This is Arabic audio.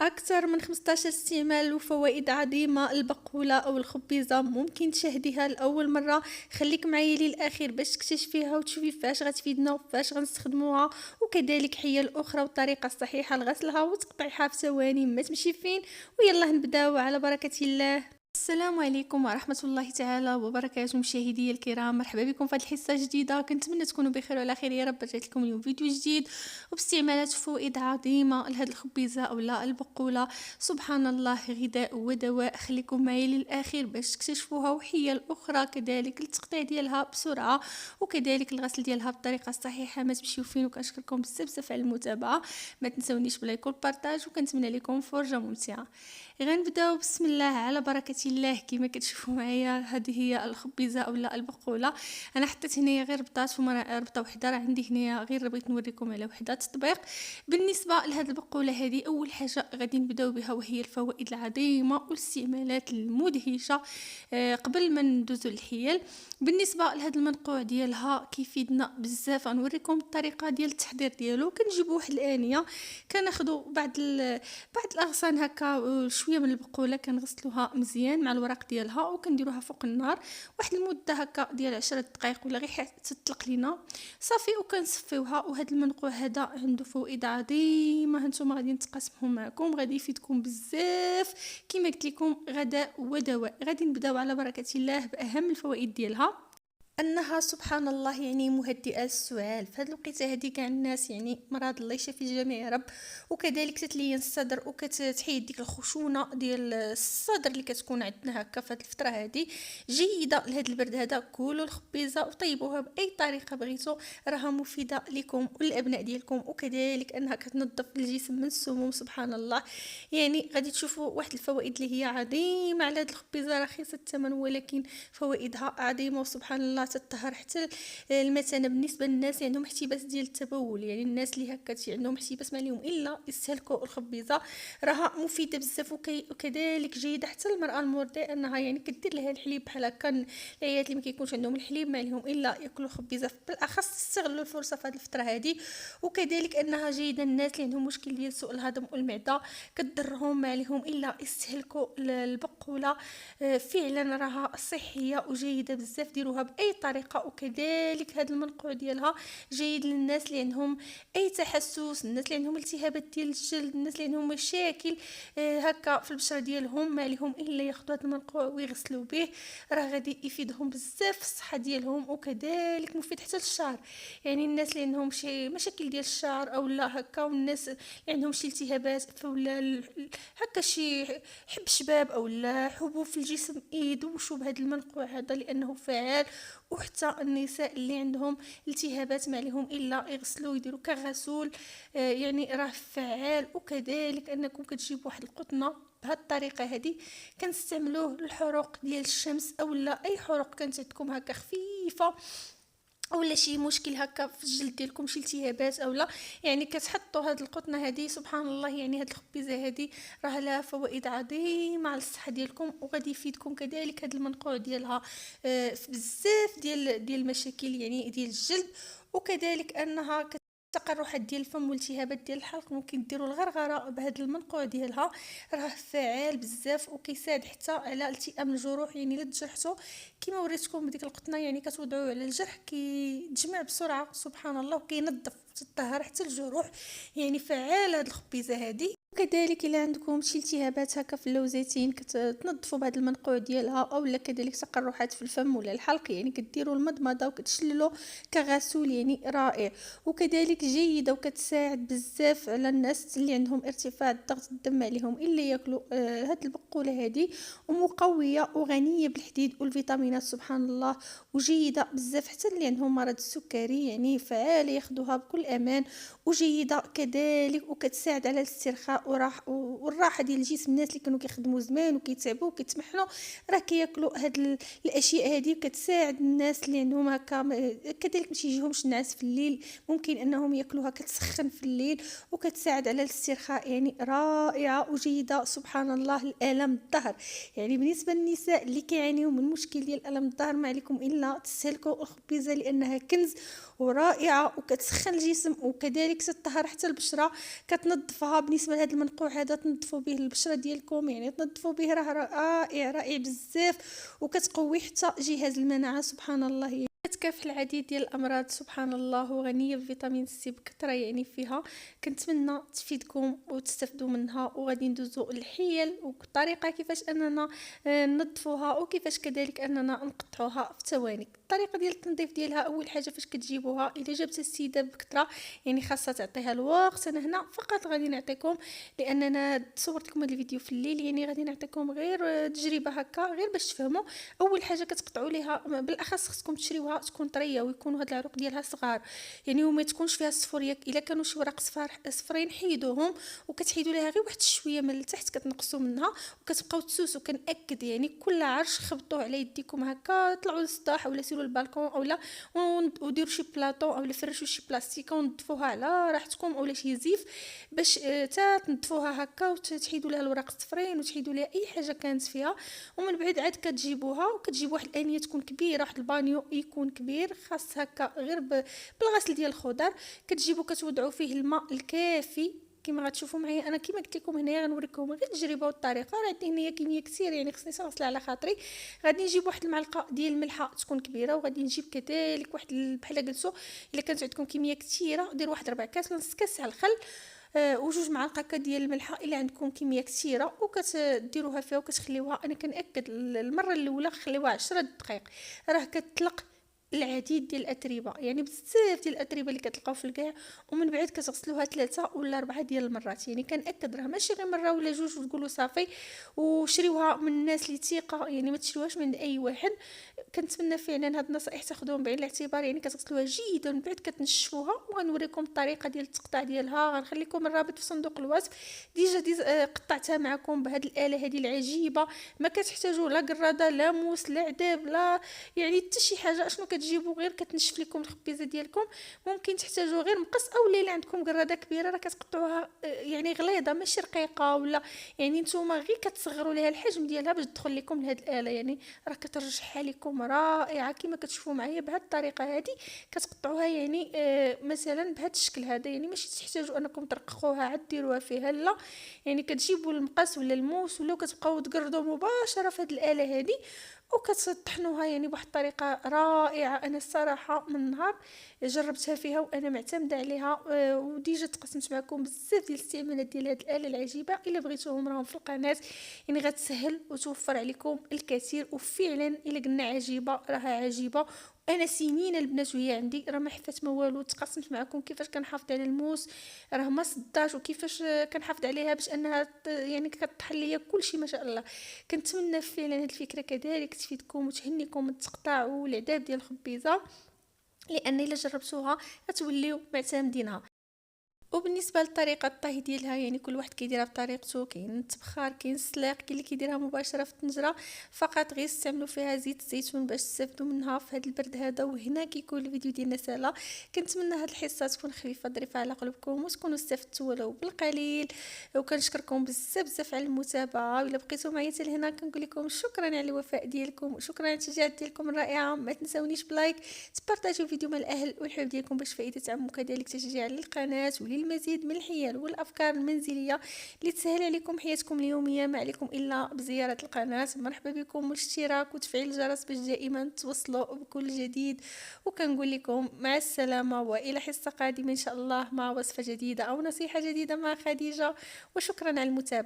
أكثر من 15 استعمال وفوائد عظيمة. البقولة أو الخبيزة ممكن تشاهديها لأول مرة، خليك معايا للآخر باش تكتشفيها وتشوفي فاش غتفيدنا وفاش غنستخدموها، وكذلك حيل الأخرى والطريقة الصحيحة لغسلها وتقطيعها في ثواني ما تمشي فين. ويلا نبداو على بركة الله. السلام عليكم ورحمة الله تعالى وبركاته. مشاهدي الكرام، مرحبا بكم في هذه الحصة جديدة. كنتمنى تكونوا بخير وعلى خير يا رب. رجعت لكم اليوم فيديو جديد وباستعمالات وفوائد عظيمة لهاد الخبيزة او لا البقولة. سبحان الله، غذاء ودواء. خليكم معي للاخر باش تكتشفوها وحيل اخرى، كذلك التقطيع ديالها بسرعة وكذلك الغسل ديالها بالطريقة الصحيحة ما تمشيو فين. وكنشكركم بزاف على المتابعة، ما تنسونيش بلايك والبارطاج، وكنتمنى لكم فرجة ممتعة. غنبداو بسم الله على بركه الله. كما كتشوفوا معايا هذه هي الخبيزه اولا البقوله. انا حطيت هنايا غير ربطات وما ربطه وحده، راه عندي هنايا غير بغيت نوريكم على وحده تطبيق. بالنسبه لهذه البقوله هذه، اول حاجه غادي نبداو بها وهي الفوائد العظيمه والاستعمالات المدهشه. قبل ما ندوزو للحيل، بالنسبه لهذا المنقوع ديالها كيفيدنا بزاف. غنوريكم الطريقه ديال التحضير ديالو. كنجيبوا واحد الانيه، كناخذوا بعض الاغصان هكا، شويه من البقوله كنغسلوها مزيان مع الورق ديالها وكنديروها فوق النار واحد المده هكا ديال 10 دقائق ولا غير حتى تطلق لينا صافي، وكنصفيوها. وهذا المنقوع هذا عنده فوائد عظيمه، هانتوما غادي نتقاسمهم معكم، غادي يفيدكم بزاف. كما قلت لكم غذاء ودواء. غادي نبداو على بركه الله باهم الفوائد ديالها، انها سبحان الله يعني مهدئه للسعال. في هذه الوقيته هذه كاع الناس يعني مرض، الله يشفي الجميع يا رب. وكذلك تتلين الصدر وكتحيد ديك الخشونه ديال الصدر اللي كتكون عندنا هكا في هذه الفتره هذه. جيده لهذا البرد هذا. كلوا الخبيزه وطيبوها باي طريقه بغيتوا، راها مفيده لكم وللابناء ديالكم، وكذلك انها كتنظف الجسم من السموم. سبحان الله، يعني غادي تشوفوا واحد الفوائد اللي هي عظيمه على هذه الخبيزه، رخيصه الثمن ولكن فوائدها عظيمه. وسبحان الله تطهر حتى المثانه. بالنسبه للناس اللي عندهم احتباس ديال التبول، يعني الناس اللي هكا عندهم احتباس ما عليهم الا يستهلكوا الخبيزه، راها مفيده بزاف. وكذلك جيده حتى المراه المرضعه، انها يعني كدير لها الحليب بحال هكا. العيالات اللي ما كيكونش عندهم الحليب ما عليهم الا ياكلوا خبيزه، بالاخص استغلوا الفرصه في هذه الفتره هذه. وكذلك انها جيده الناس اللي عندهم مشكل ديال سوء الهضم والمعده، كضرهم ما عليهم الا يستهلكوا البقوله. فعلا راها صحيه وجيده بزاف، ديروها باي طريقه. وكذلك هذا المنقوع ديالها جيد للناس اللي عندهم اي تحسس، الناس اللي عندهم التهابات ديال الجلد، الناس اللي عندهم مشاكل هكا في البشره ديالهم، ما عليهم الا ياخذوا هذا المنقوع ويغسلوا به، راه غادي يفيدهم بزاف في الصحه ديالهم. وكذلك مفيد حتى للشعر، يعني الناس اللي عندهم شي مشاكل ديال الشعر او لا هكا، والناس اللي عندهم شي التهابات ولا هكا شي حب شباب او لا حبوب في الجسم، يدوشوا بهذا المنقوع هذا لانه فعال. وحتى النساء اللي عندهم التهابات ما عليهم الا يغسلوا يديروا كغسول، يعني راه فعال. وكذلك انكم كتجيبوا واحد القطنه بهذه الطريقه هذه، كنستعملوه للحروق ديال الشمس او لا اي حروق كانت عندكم هكا خفيفه، اولا شي مشكل هكا في الجلد ديالكم، شي التهابات اولا، يعني كتحطوا هاد القطنه هذه. سبحان الله، يعني هاد الخبيزه هذه راه لها فوائد عظيمه على الصحه ديالكم، وغادي يفيدكم كذلك هاد المنقوع ديالها في بزاف ديال المشاكل يعني ديال الجلد. وكذلك انها تقرحات ديال الفم والتهابات ديال الحلق، ممكن ديروا الغرغره بهذا المنقوع ديالها، راه فعال بزاف وكيساعد حتى على التئام الجروح. يعني الا تجرحتوا كما وريتكم بديك القطنه، يعني كتوضعوه على الجرح كيتجمع بسرعه. سبحان الله، وكينظف تطهر حتى الجروح، يعني فعال هاد الخبيزه هذه. وكذلك الا عندكم شي التهابات هكا في اللوزتين، كتنظفوا بهذا المنقوع ديالها، او لا كذلك تقرحات في الفم ولا الحلق، يعني كديروا المضمضه وكتشللوا كغسول، يعني رائع. وكذلك جيده وكتساعد بزاف على الناس اللي عندهم ارتفاع ضغط الدم عليهم الا ياكلوا هاد البقوله هذه. ومقويه وغنيه بالحديد والفيتامينات. سبحان الله، وجيده بزاف حتى اللي عندهم مرض السكري، يعني فعاله ياخذوها بكل امان. وجيده كذلك وكتساعد على الاسترخاء والراحه ديال الجسم. الناس اللي كانوا كيخدموا زمان وكيتعبوا وكيتمحنوا، راه كياكلوا هاد الاشياء هذه، وكتساعد الناس اللي عندهم هكا. كذلك ماشي يجيهمش النعاس في الليل، ممكن انهم ياكلوها، كتسخن في الليل وكتساعد على الاسترخاء، يعني رائعه وجيده. سبحان الله، الالم الظهر، يعني بالنسبه للنساء اللي كيعانيوا من مشكل ديال الم الظهر، ما عليكم الا تستهلكوا الخبيزه لانها كنز ورائعه وكتسخن الجسم، وكذلك تطهر حتى البشره، كتنظفها. بالنسبه لهاد المنقوع هذا تنظفوا به البشره ديالكم، يعني تنظفوا به راه رائع رائع بزاف، وكتقوي حتى جهاز المناعه سبحان الله. كتكافح العديد ديال الامراض سبحان الله، وغنيه بفيتامين سي بكثره يعني فيها. كنتمنى تفيدكم وتستافدوا منها، وغادي ندوزو الحيل والطريقه كيفاش اننا ننظفوها، وكيفاش كذلك اننا نقطعوها في ثواني. الطريقه ديال التنظيف ديالها، اول حاجه فاش كتجيبوها الا جابت السيده بكثره يعني خاصها تعطيها الوقت. انا هنا فقط غادي نعطيكم، لاننا صورت لكم هذا الفيديو في الليل، يعني غادي نعطيكم غير تجربه هكا غير باش تفهموا. اول حاجه كتقطعوا ليها، بالاخص خصكم تشريوها تكون طريه، ويكونوا هاد العروق ديالها صغار يعني، وما تكونش فيها الصفر. الا كانوا شي ورق صفرين حيدوهم، وكتحيدوا ليها غير واحد شويه من التحت، كتنقصوا منها وكتبقاو تسوسوا. كنأكد يعني كل عرش خبطوه على يديكم هكا، طلعوا للسطح ولا سيروا للبالكون اولا وديروا شي بلاطو اولا فرشوا شي بلاستيكه ونظفوها على راحتكم، اولا شي زيف باش تا تنظفوها هكا وتحيدوا لها الوراق الصفرين وتحيدوا لها اي حاجه كانت فيها. ومن بعد عاد كتجيبوها وكتجيبوا واحد الانيه تكون كبيره، واحد البانيو يكون كبير خاص هكا غير بالغسل ديال الخضر. كتجيبوا كتوضعوا فيه الماء الكافي كما غتشوفوا معايا. انا كما قلت لكم هنايا غنوريكم غير التجربه والطريقه، راه عندي هنايا كميه كثير يعني خصني نغسلها على خاطري. غادي نجيب واحد المعلقه ديال الملحه تكون كبيره، وغادي نجيب كذلك واحد بحال قلتو الا كانت عندكم كميه كثيره دير واحد 4 كاس ولا نص كاس على الخل، وجوج معالق هكا ديال الملحه الا عندكم كميه كثيره، وكتديروها فيها وكتخليوها. انا كنأكد المره الاولى خليوها 10 دقائق، راه كتطلق العديد ديال الاتربه، يعني بزاف ديال الاتربه اللي كتلقاو في الكاع. ومن بعد كتغسلوها 3 ولا 4 ديال المرات، يعني كنأكد راه ماشي غير مره ولا جوج وتقولوا صافي. وشريوها من الناس اللي ثقه، يعني ما تشريوهاش من اي واحد. كنتمنى فعلا هاد النصائح تاخذوهم بعين الاعتبار، يعني كتغسلوها جيدا ومن بعد كتنشفوها. وغنوريكم الطريقه ديال التقطاع ديالها، غنخليكم الرابط في صندوق الوصف. قطعتها معكم بهاد الاله هذه العجيبه، ما كتحتاجوا لا قراده لا موس لا عذاب لا يعني حتى شي حاجه. اشنو كتجيبوا غير كتنشف لكم الخبيزه ديالكم. ممكن تحتاجوا غير مقص، او الا عندكم قراده كبيره راه كتقطعوها يعني غليظه ماشي رقيقه، ولا يعني نتوما غير كتصغروا ليها الحجم ديالها باش تدخل لكم لهاد الاله. يعني راه كترجعها لكم رائعه كما كتشوفوا معايا بهاد الطريقه هذه. كتقطعوها يعني مثلا بهذا الشكل هذا، يعني ماشي تحتاجوا انكم ترققوها عاد ديروها فيها لا، يعني كتجيبوا المقص ولا الموس ولا كتبقاو تقردوا مباشره في هذه الاله هذه وكتطحنوها يعني بواحد الطريقه رائعه. انا الصراحه من نهار جربتها فيها وانا معتمده عليها، وديجا تقسمت معكم بزاف ديال الاستعمالات ديال هذه الاله العجيبه. الا بغيتوهم راهم في القناه، يعني غتسهل وتوفر عليكم الكثير. وفعلا الا قلنا عجيبه راها عجيبه. انا سنين البنات وهي عندي راه ما حفات ما والو. تقسمت معكم كيفاش كنحافظ على الموس، راه ما صداش، وكيفاش كنحافظ عليها باش انها يعني كتطحن ليا كلشي ما شاء الله. كنتمنى فعلا هذه الفكره كذلك تفيدكم وتهنيكم من التقطاع والعذاب ديال الخبيزه، لان الا جربتوها غتوليو معتمدينها. وبالنسبه لطريقه الطهي ديالها يعني كل واحد كيديرها بطريقته، كاين التبخار كاين السلاق كاين اللي كيديرها مباشره في الطنجره. فقط غير استعملوا فيها زيت الزيتون باش تستافدوا منها في هذا البرد هذا. وهنا كيكون الفيديو ديالنا سهله. كنتمنى هذه الحصه تكون خفيفه ظريفه على قلبكم وتكونوا استفدتوا ولو بالقليل. وكنشكركم بزاف بزاف على المتابعه. ولا بقيتوا معايا حتى لهنا كنقول لكم شكرا على الوفاء ديالكم وشكرا على التشجيعات ديالكم الرائعه. ما تنساونيش بلايك، تبارطاجيو الفيديو مع الاهل والحباب ديالكم باش فائده تعم، وكذلك تشجيع للقناه وللمزيد من الحيل والافكار المنزليه اللي تسهل عليكم حياتكم اليوميه. ما عليكم الا بزياره القناه. مرحبا بكم، والاشتراك وتفعيل الجرس باش دائما توصلوا بكل جديد. وكنقول لكم مع السلامه، والى حصه قادمه ان شاء الله مع وصفه جديده او نصيحه جديده مع خديجه. وشكرا على المتابعه.